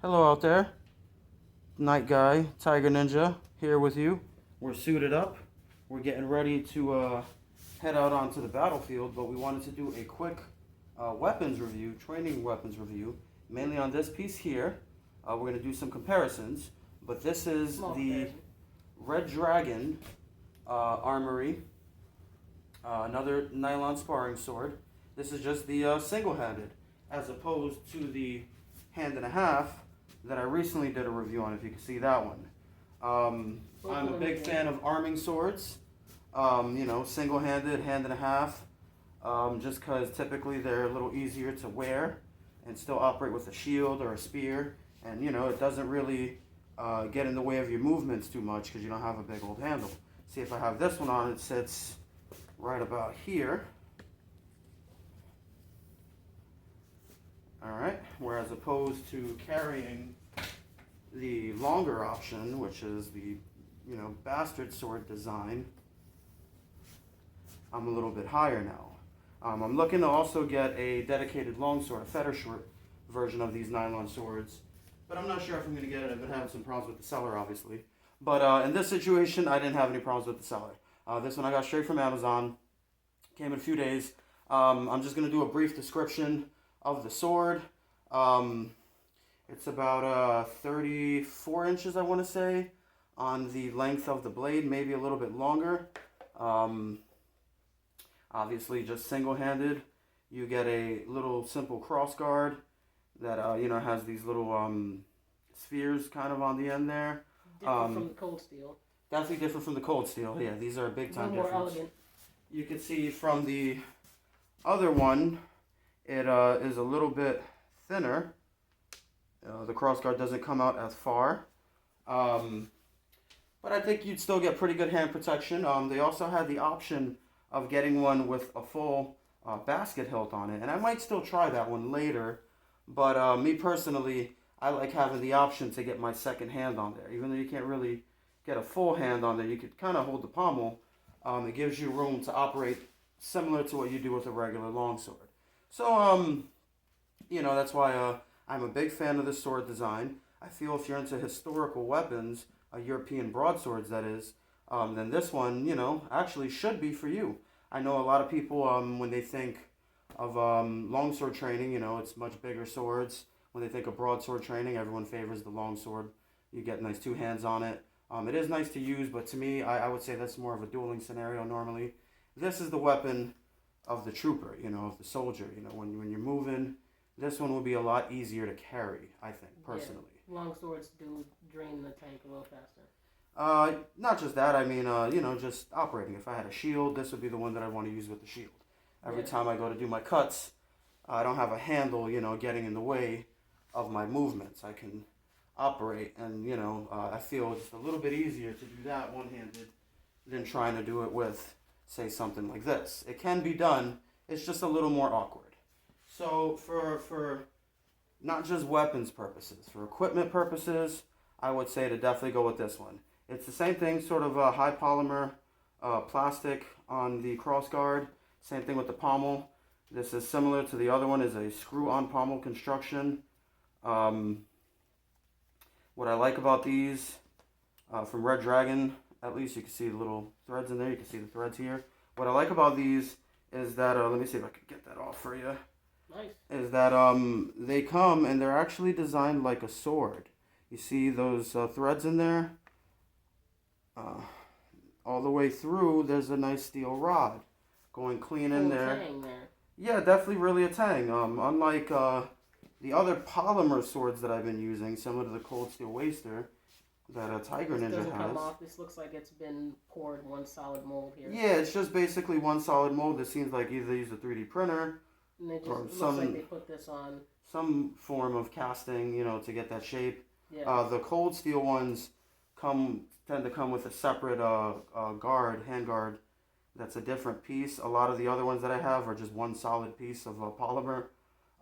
Hello out there, Night Guy, Tiger Ninja, here with you. We're suited up. We're getting ready to head out onto the battlefield, but we wanted to do a quick weapons review, training weapons review, mainly on this piece here. We're going to do some comparisons, but this is the Red Dragon Armory, another nylon sparring sword. This is just the single-handed, as opposed to the hand and a half that I recently did a review on, if you can see that one. I'm a big fan of arming swords, single-handed, hand and a half, just because typically they're a little easier to wear and still operate with a shield or a spear, and it doesn't really get in the way of your movements too much because you don't have a big old handle. See, if I have this one on, it sits right about here. Alright, whereas opposed to carrying the longer option, which is the, bastard sword design, I'm a little bit higher now. I'm looking to also get a dedicated longsword, a feather short version of these nylon swords, but I'm not sure if I'm going to get it. I've been having some problems with the seller, obviously. But in this situation, I didn't have any problems with the seller. This one I got straight from Amazon, came in a few days. I'm just going to do a brief description of the sword. It's about 34 inches, I want to say, on the length of the blade, maybe a little bit longer. Obviously, just single-handed. You get a little simple cross guard that has these little spheres kind of on the end there. Different from the cold steel. Definitely different from the cold steel. Yeah, these are a big time difference. More elegant. You can see from the other one, it is a little bit thinner. The crossguard doesn't come out as far. But I think you'd still get pretty good hand protection. They also had the option of getting one with a full basket hilt on it. And I might still try that one later. But me personally, I like having the option to get my second hand on there. Even though you can't really get a full hand on there, you could kind of hold the pommel. It gives you room to operate similar to what you do with a regular longsword. So, that's why I'm a big fan of this sword design. I feel if you're into historical weapons, European broadswords that is, then this one, actually should be for you. I know a lot of people, when they think of longsword training, it's much bigger swords. When they think of broadsword training, everyone favors the longsword. You get nice two hands on it. It is nice to use, but to me, I would say that's more of a dueling scenario normally. This is the weapon of the trooper, of the soldier. When you're moving, this one will be a lot easier to carry, I think, personally. Yeah, long swords do drain the tank a little faster. Not just that, I mean, just operating. If I had a shield, this would be the one that I want to use with the shield. Every time I go to do my cuts, I don't have a handle, getting in the way of my movements. I can operate, and, I feel it's a little bit easier to do that one-handed than trying to do it with, say, something like this. It can be done, it's just a little more awkward. So for not just weapons purposes, for equipment purposes, I would say to definitely go with this one. It's the same thing, sort of a high polymer plastic on the crossguard. Same thing with the pommel. This is similar to the other one, is a screw-on pommel construction. What I like about these, from Red Dragon, at least you can see the little threads in there. You can see the threads here. What I like about these is that, let me see if I can get that off for you. Nice. Is that they come and they're actually designed like a sword. You see those threads in there? All the way through, there's a nice steel rod going clean in there. Tang there. Yeah, definitely really a tang. Unlike the other polymer swords that I've been using, similar to the cold steel waster that a Tiger Ninja doesn't has. Come off. This looks like it's been poured one solid mold here. Yeah, it's just basically one solid mold. This seems like either they use a 3D printer and it looks like they put this on some form of casting, to get that shape. Yeah. The cold steel ones tend to come with a separate hand guard. That's a different piece. A lot of the other ones that I have are just one solid piece of polymer,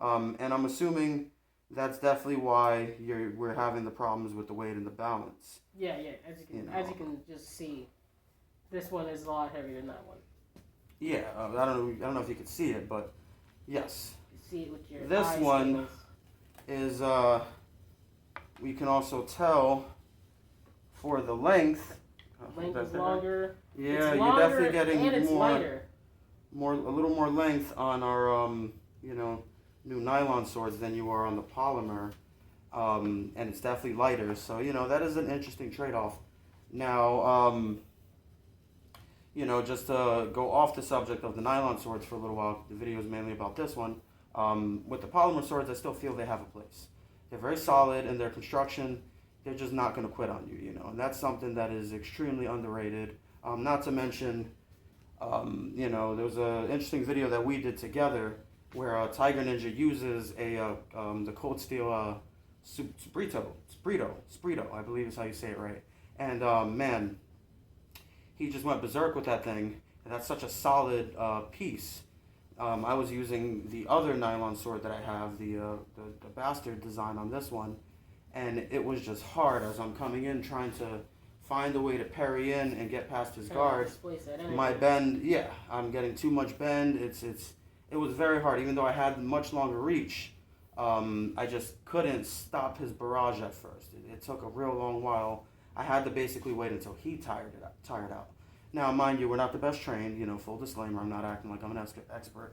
and I'm assuming that's definitely why we're having the problems with the weight and the balance. Yeah. As you can just see, this one is a lot heavier than that one. Yeah, I don't know if you can see it, but yes. You see it with your This eyes one is we can also tell for the length. Length is longer. Yeah, it's you're longer definitely getting and it's lighter. a little more length on our new nylon swords than you are on the polymer, and it's definitely lighter. So that is an interesting trade-off. Now, just to go off the subject of the nylon swords for a little while, the video is mainly about this one. With the polymer swords, I still feel they have a place. They're very solid in their construction. They're just not going to quit on you, and that's something that is extremely underrated. Not to mention, there was an interesting video that we did together where Tiger Ninja uses the cold steel Sprito, I believe is how you say it right. And man, he just went berserk with that thing, and that's such a solid piece. I was using the other nylon sword that I have, the bastard design on this one, and it was just hard as I'm coming in trying to find a way to parry in and get past his guard. My bend, I'm getting too much bend. It was very hard, even though I had much longer reach. I just couldn't stop his barrage at first. It took a real long while. I had to basically wait until he tired out. Now, mind you, we're not the best trained. Full disclaimer, I'm not acting like I'm an expert.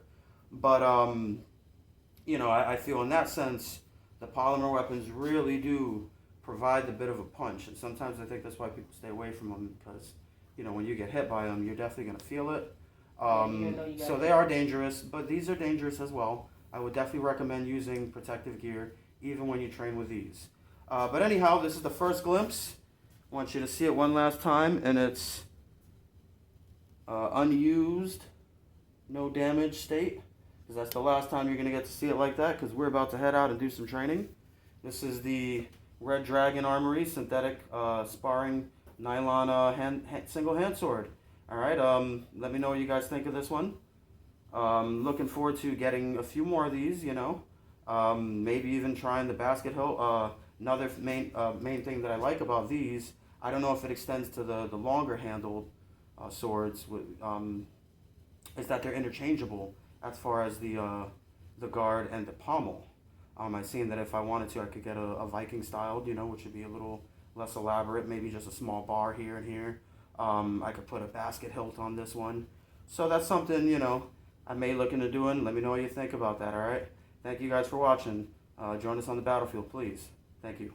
But I feel in that sense, the polymer weapons really do provide a bit of a punch, and sometimes I think that's why people stay away from them, because when you get hit by them, you're definitely going to feel it. So they are dangerous, but these are dangerous as well. I would definitely recommend using protective gear even when you train with these. But anyhow, this is the first glimpse. I want you to see it one last time, and it's unused, no damage state, because that's the last time you're going to get to see it like that, because we're about to head out and do some training. This is the Red Dragon Armory synthetic sparring nylon single hand sword. All right, let me know what you guys think of this one. Looking forward to getting a few more of these, maybe even trying the basket hilt. Another main thing that I like about these, I don't know if it extends to the longer handled swords, is that they're interchangeable as far as the guard and the pommel. I've seen that if I wanted to, I could get a Viking styled, which would be a little less elaborate, maybe just a small bar here and here. I could put a basket hilt on this one. So that's something, I may look into doing. Let me know what you think about that, all right? Thank you guys for watching. Join us on the battlefield, please. Thank you.